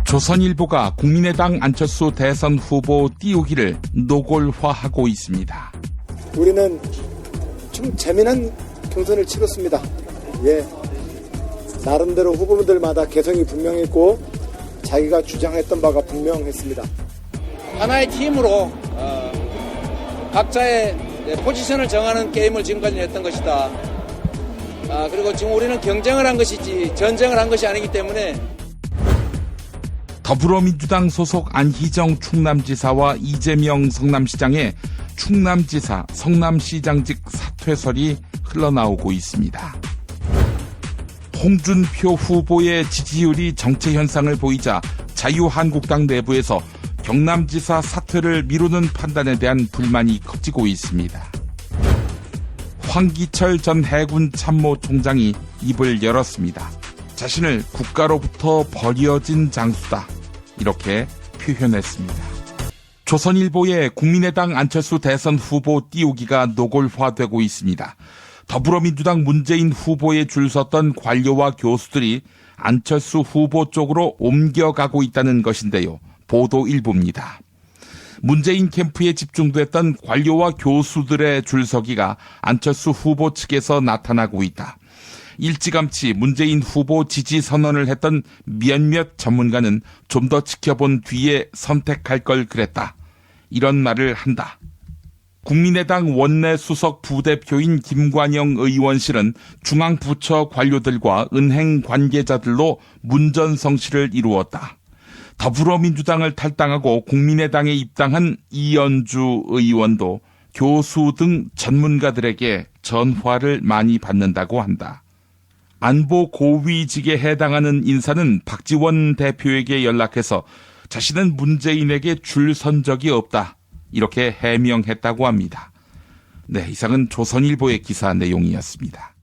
조선일보가 국민의당 안철수 대선 후보 띄우기를 노골화하고 있습니다. 우리는 좀 재미난 경선을 치렀습니다. 나름대로 후보들마다 개성이 분명했고 자기가 주장했던 바가 분명했습니다. 하나의 팀으로 각자의 포지션을 정하는 게임을 지금까지 했던 것이다. 그리고 지금 우리는 경쟁을 한 것이지 전쟁을 한 것이 아니기 때문에. 더불어민주당 소속 안희정 충남지사와 이재명 성남시장의 충남지사, 성남시장직 사퇴설이 흘러나오고 있습니다. 홍준표 후보의 지지율이 정체 현상을 보이자 자유한국당 내부에서 경남지사 사퇴를 미루는 판단에 대한 불만이 커지고 있습니다. 황기철 전 해군 참모총장이 입을 열었습니다. 자신을 국가로부터 버려진 장수다, 이렇게 표현했습니다. 조선일보의 국민의당 안철수 대선 후보 띄우기가 노골화되고 있습니다. 더불어민주당 문재인 후보에 줄 섰던 관료와 교수들이 안철수 후보 쪽으로 옮겨가고 있다는 것인데요. 보도 일부입니다. 문재인 캠프에 집중됐던 관료와 교수들의 줄서기가 안철수 후보 측에서 나타나고 있다. 일찌감치 문재인 후보 지지 선언을 했던 몇몇 전문가는 좀 더 지켜본 뒤에 선택할 걸 그랬다, 이런 말을 한다. 국민의당 원내 수석 부대표인 김관영 의원실은 중앙부처 관료들과 은행 관계자들로 문전성시를 이루었다. 더불어민주당을 탈당하고 국민의당에 입당한 이연주 의원도 교수 등 전문가들에게 전화를 많이 받는다고 한다. 안보 고위직에 해당하는 인사는 박지원 대표에게 연락해서 자신은 문재인에게 줄 선 적이 없다, 이렇게 해명했다고 합니다. 네, 이상은 조선일보의 기사 내용이었습니다.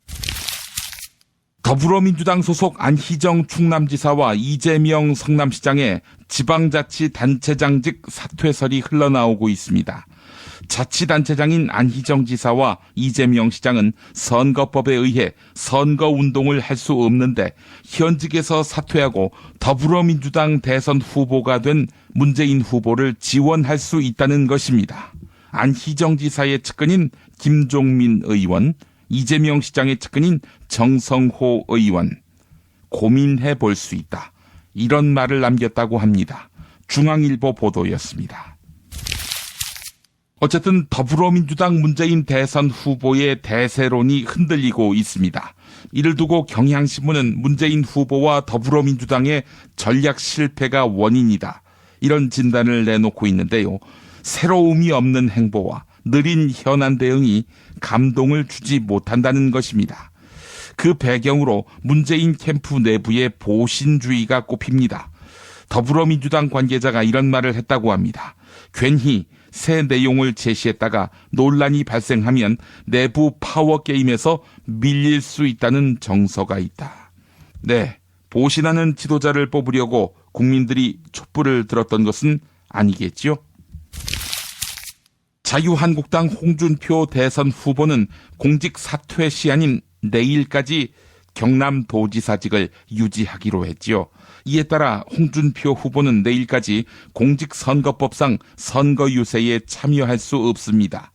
더불어민주당 소속 안희정 충남지사와 이재명 성남시장의 지방자치단체장직 사퇴설이 흘러나오고 있습니다. 자치단체장인 안희정 지사와 이재명 시장은 선거법에 의해 선거운동을 할 수 없는데 현직에서 사퇴하고 더불어민주당 대선 후보가 된 문재인 후보를 지원할 수 있다는 것입니다. 안희정 지사의 측근인 김종민 의원, 이재명 시장의 측근인 정성호 의원, 고민해 볼 수 있다, 이런 말을 남겼다고 합니다. 중앙일보 보도였습니다. 어쨌든 더불어민주당 문재인 대선 후보의 대세론이 흔들리고 있습니다. 이를 두고 경향신문은 문재인 후보와 더불어민주당의 전략 실패가 원인이다, 이런 진단을 내놓고 있는데요. 새로움이 없는 행보와 느린 현안 대응이 감동을 주지 못한다는 것입니다. 그 배경으로 문재인 캠프 내부의 보신주의가 꼽힙니다. 더불어민주당 관계자가 이런 말을 했다고 합니다. 괜히 새 내용을 제시했다가 논란이 발생하면 내부 파워게임에서 밀릴 수 있다는 정서가 있다. 네, 보신하는 지도자를 뽑으려고 국민들이 촛불을 들었던 것은 아니겠지요? 자유한국당 홍준표 대선 후보는 공직 사퇴 시한인 내일까지 경남도지사직을 유지하기로 했지요. 이에 따라 홍준표 후보는 내일까지 공직선거법상 선거 유세에 참여할 수 없습니다.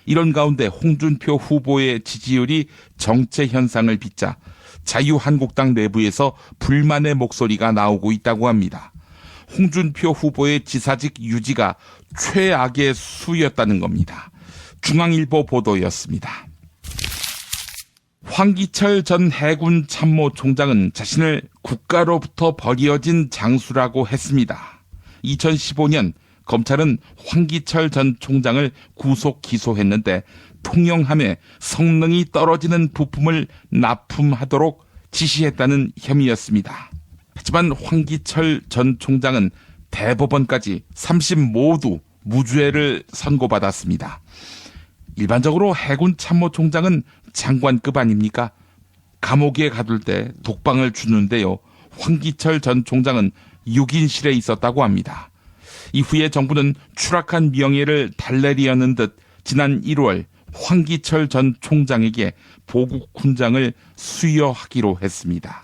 이런 가운데 홍준표 후보의 지지율이 정체 현상을 빚자 자유한국당 내부에서 불만의 목소리가 나오고 있다고 합니다. 홍준표 후보의 지사직 유지가 최악의 수였다는 겁니다. 중앙일보 보도였습니다. 황기철 전 해군 참모총장은 자신을 국가로부터 버려진 장수라고 했습니다. 2015년 검찰은 황기철 전 총장을 구속 기소했는데 통영함에 성능이 떨어지는 부품을 납품하도록 지시했다는 혐의였습니다. 하지만 황기철 전 총장은 대법원까지 3심 모두 무죄를 선고받았습니다. 일반적으로 해군 참모총장은 장관급 아닙니까? 감옥에 가둘 때 독방을 주는데요. 황기철 전 총장은 6인실에 있었다고 합니다. 이후에 정부는 추락한 명예를 달래려는 듯 지난 1월 황기철 전 총장에게 보국 훈장을 수여하기로 했습니다.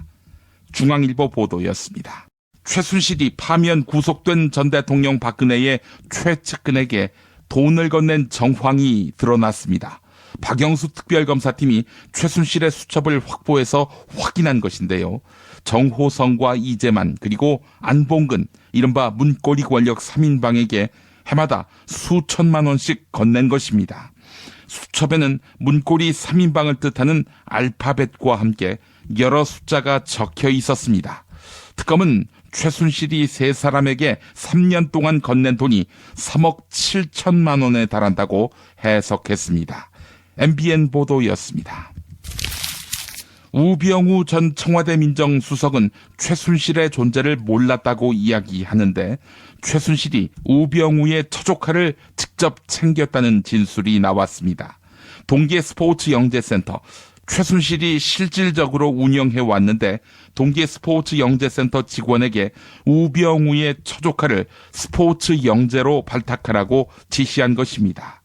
중앙일보 보도였습니다. 최순실이 파면 구속된 전 대통령 박근혜의 최측근에게 돈을 건넨 정황이 드러났습니다. 박영수 특별검사팀이 최순실의 수첩을 확보해서 확인한 것인데요. 정호성과 이재만 그리고 안봉근 이른바 문고리 권력 3인방에게 해마다 수천만 원씩 건넨 것입니다. 수첩에는 문고리 3인방을 뜻하는 알파벳과 함께 여러 숫자가 적혀 있었습니다. 특검은 최순실이 세 사람에게 3년 동안 건넨 돈이 3억 7천만 원에 달한다고 해석했습니다. MBN 보도였습니다. 우병우 전 청와대 민정수석은 최순실의 존재를 몰랐다고 이야기하는데 최순실이 우병우의 처조카를 직접 챙겼다는 진술이 나왔습니다. 동계스포츠영재센터, 최순실이 실질적으로 운영해 왔는데 동계스포츠영재센터 직원에게 우병우의 처조카를 스포츠 영재로 발탁하라고 지시한 것입니다.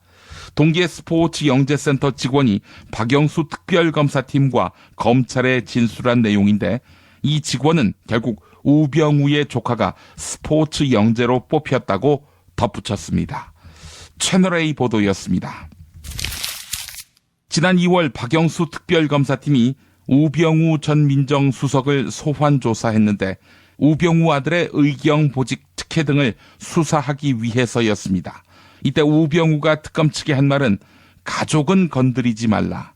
동계스포츠영재센터 직원이 박영수 특별검사팀과 검찰에 진술한 내용인데 이 직원은 결국 우병우의 조카가 스포츠 영재로 뽑혔다고 덧붙였습니다. 채널A 보도였습니다. 지난 2월 박영수 특별검사팀이 우병우 전 민정수석을 소환 조사했는데 우병우 아들의 의경보직 특혜 등을 수사하기 위해서였습니다. 이때 우병우가 특검 측에 한 말은 가족은 건드리지 말라.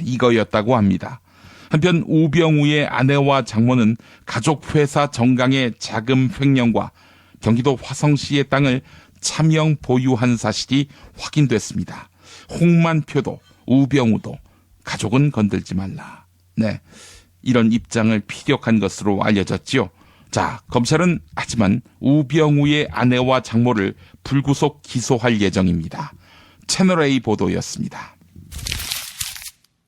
이거였다고 합니다. 한편 우병우의 아내와 장모는 가족회사 정강의 자금 횡령과 경기도 화성시의 땅을 차명 보유한 사실이 확인됐습니다. 홍만표도 우병우도 가족은 건들지 말라. 이런 입장을 피력한 것으로 알려졌지요. 자, 검찰은 하지만 우병우의 아내와 장모를 불구속 기소할 예정입니다. 채널A 보도였습니다.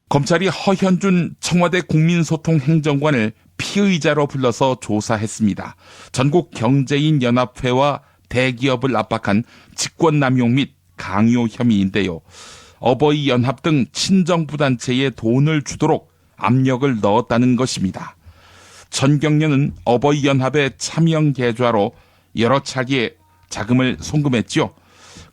검찰이 허현준 청와대 국민소통행정관을 피의자로 불러서 조사했습니다. 전국경제인연합회와 대기업을 압박한 직권남용 및 강요 혐의인데요. 어버이연합 등 친정부 단체에 돈을 주도록 압력을 넣었다는 것입니다. 전경련은 어버이연합의 차명 계좌로 여러 차례 자금을 송금했죠.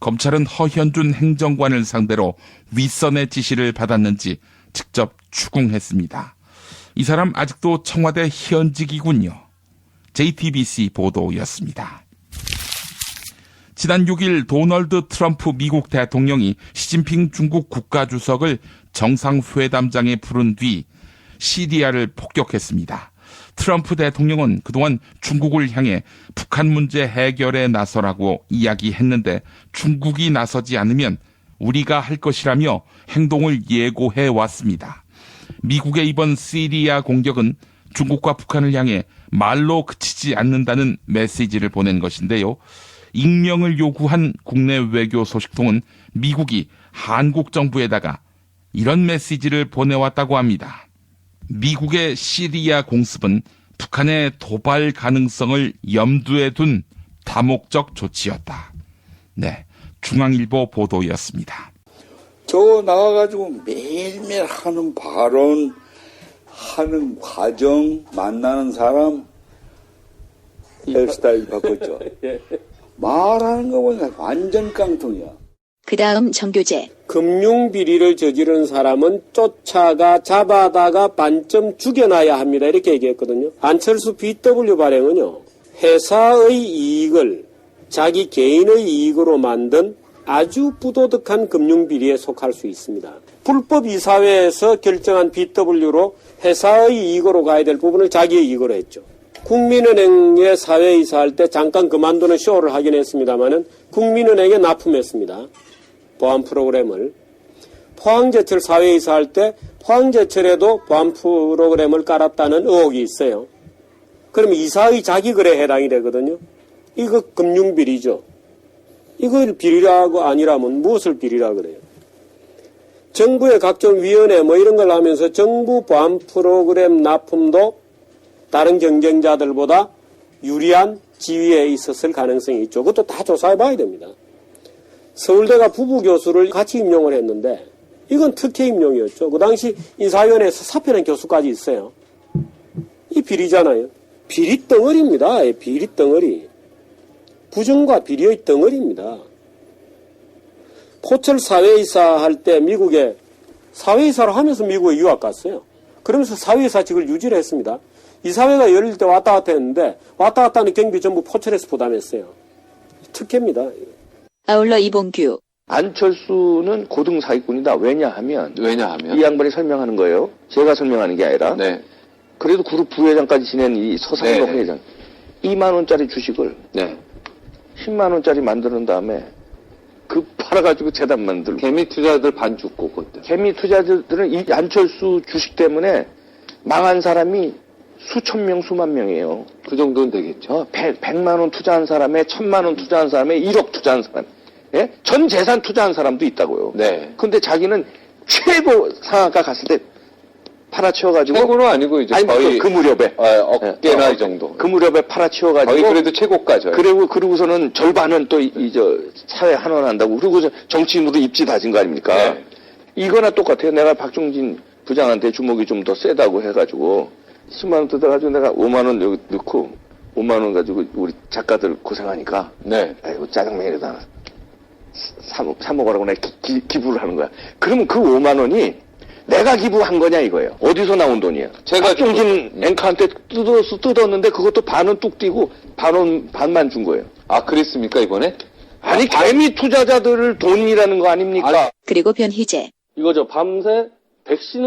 검찰은 허현준 행정관을 상대로 윗선의 지시를 받았는지 직접 추궁했습니다. 이 사람 아직도 청와대 현직이군요. JTBC 보도였습니다. 지난 6일 도널드 트럼프 미국 대통령이 시진핑 중국 국가주석을 정상회담장에 부른 뒤 시리아를 폭격했습니다. 트럼프 대통령은 그동안 중국을 향해 북한 문제 해결에 나서라고 이야기했는데 중국이 나서지 않으면 우리가 할 것이라며 행동을 예고해 왔습니다. 미국의 이번 시리아 공격은 중국과 북한을 향해 말로 그치지 않는다는 메시지를 보낸 것인데요. 익명을 요구한 국내 외교 소식통은 미국이 한국 정부에다가 이런 메시지를 보내왔다고 합니다. 미국의 시리아 공습은 북한의 도발 가능성을 염두에 둔 다목적 조치였다. 중앙일보 보도였습니다. 저거 나와가지고 매일매일 하는 발언, 하는 과정, 만나는 사람, 헤어스타일 바꿨죠. 말하는 거 보니까 완전 깡통이야. 그 다음 정교재. 금융비리를 저지른 사람은 쫓아가 잡아다가 반점 죽여놔야 합니다. 이렇게 얘기했거든요. 안철수 BW 발행은요. 회사의 이익을 자기 개인의 이익으로 만든 아주 부도덕한 금융비리에 속할 수 있습니다. 불법 이사회에서 결정한 BW로 회사의 이익으로 가야 될 부분을 자기의 이익으로 했죠. 국민은행에 사회이사할 때 잠깐 그만두는 쇼를 하긴 했습니다마는 국민은행에 납품했습니다. 보안 프로그램을. 포항제철 사회이사할 때 포항제철에도 보안 프로그램을 깔았다는 의혹이 있어요. 그러면 이사의 자기거래에 해당이 되거든요. 이거 금융비리죠. 이걸 비리라고 아니라면 무엇을 비리라 그래요? 정부의 각종 위원회 이런 걸 하면서 정부 보안 프로그램 납품도 다른 경쟁자들보다 유리한 지위에 있었을 가능성이 있죠. 그것도 다 조사해 봐야 됩니다. 서울대가 부부 교수를 같이 임용을 했는데 이건 특혜 임용이었죠. 그 당시 인사위원회에서 사표낸 교수까지 있어요. 이 비리잖아요. 비리 덩어리입니다. 비리 덩어리. 부정과 비리의 덩어리입니다. 포철 사회이사 할 때 미국에 사회이사로 하면서 미국에 유학 갔어요. 그러면서 사회이사직을 유지를 했습니다. 이 사회가 열릴 때 왔다 갔다 했는데 왔다 갔다 하는 경비 전부 포철에서 부담했어요. 특혜입니다. 아울러 이봉규. 안철수는 고등 사기꾼이다. 왜냐하면 이 양반이 설명하는 거예요. 제가 설명하는 게 아니라. 네. 그래도 그룹 부회장까지 지낸 이 서상록 네. 회장 2만 원짜리 주식을 네. 10만 원짜리 만드는 다음에 그 팔아가지고 재단 만들고. 개미 투자들 반 죽고 그때. 개미 투자들은 이 안철수 주식 때문에 망한 사람이 수천 명, 수만 명이에요. 그 정도는 되겠죠. 100만 원 투자한 사람에 1000만 원 투자한 사람에 1억 투자한 사람. 예? 전 재산 투자한 사람도 있다고요. 네. 근데 자기는 최고 상한가 갔을 때 팔아치워가지고. 최고는 아니고 이제 아니, 거의 그 무렵에. 어깨나 이 정도. 그 무렵에 팔아치워가지고. 거의 그래도 최고가죠. 그러고서는 절반은 또 사회 환원한다고. 그러고서 정치인으로 입지 다진 거 아닙니까? 네. 이거나 똑같아요. 내가 박종진 부장한테 주먹이 좀 더 세다고 해가지고 10만 원 뜯어가지고 내가 5만 원 여기 넣고 5만 원 가지고 우리 작가들 고생하니까. 네. 아이고 짜장면에다 사 먹으라고 내가 기부를 하는 거야. 그러면 그 5만 원이 내가 기부한 거냐 이거예요. 어디서 나온 돈이야? 제가 박종진 앵커한테 뜯었는데 그것도 반은 뚝 띄고 반만 준 거예요. 아, 그랬습니까, 이번에? 아니 개미 투자자들 돈이라는 거 아닙니까? 그리고 변희재. 이거 밤새 백신을